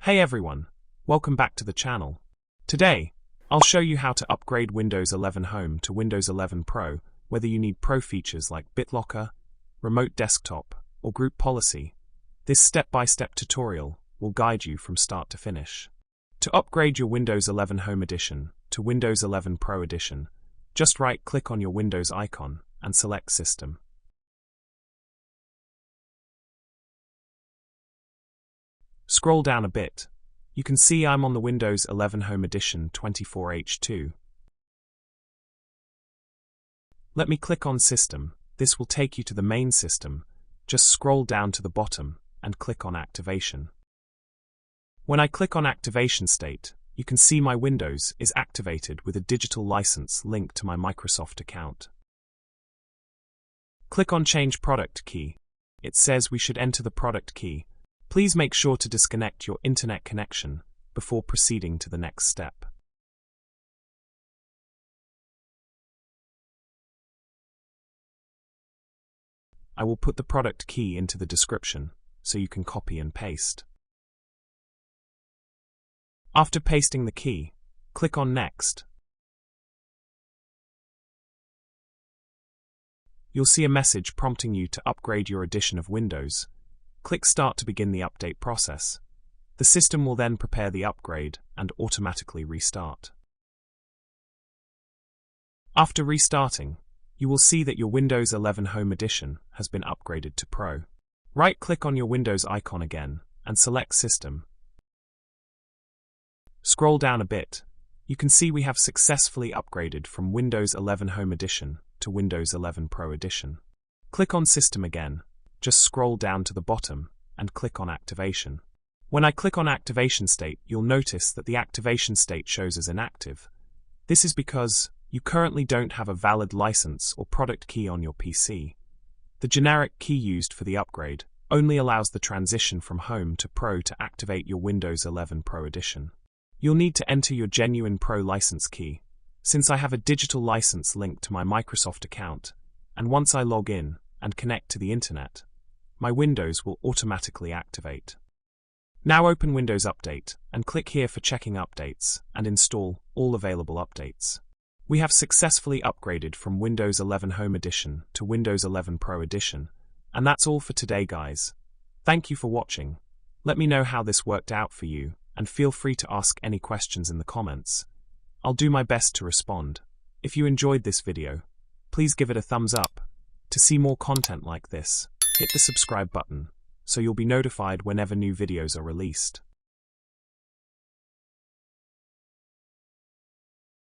Hey everyone, welcome back to the channel. Today, I'll show you how to upgrade Windows 11 Home to Windows 11 Pro, whether you need Pro features like BitLocker, Remote Desktop, or Group Policy. This step-by-step tutorial will guide you from start to finish. To upgrade your Windows 11 Home Edition to Windows 11 Pro Edition, just right-click on your Windows icon and select System. Scroll down a bit. You can see I'm on the Windows 11 Home Edition 24H2. Let me click on System. This will take you to the main system. Just scroll down to the bottom and click on Activation. When I click on Activation State, you can see my Windows is activated with a digital license linked to my Microsoft account. Click on Change Product Key. It says we should enter the product key. Please make sure to disconnect your internet connection before proceeding to the next step. I will put the product key into the description so you can copy and paste. After pasting the key, click on Next. You'll see a message prompting you to upgrade your edition of Windows. Click Start to begin the update process. The system will then prepare the upgrade and automatically restart. After restarting, you will see that your Windows 11 Home Edition has been upgraded to Pro. Right-click on your Windows icon again and select System. Scroll down a bit. You can see we have successfully upgraded from Windows 11 Home Edition to Windows 11 Pro Edition. Click on System again. Just scroll down to the bottom and click on Activation. When I click on Activation State, you'll notice that the activation state shows as inactive. This is because you currently don't have a valid license or product key on your PC. The generic key used for the upgrade only allows the transition from Home to Pro to activate your Windows 11 Pro Edition. You'll need to enter your genuine Pro license key, since I have a digital license linked to my Microsoft account, and once I log in and connect to the internet, my Windows will automatically activate. Now open Windows Update and click here for checking updates and install all available updates. We have successfully upgraded from Windows 11 Home Edition to Windows 11 Pro Edition, and that's all for today, guys. Thank you for watching. Let me know how this worked out for you, and feel free to ask any questions in the comments. I'll do my best to respond. If you enjoyed this video, please give it a thumbs up. To see more content like this, hit the subscribe button so you'll be notified whenever new videos are released.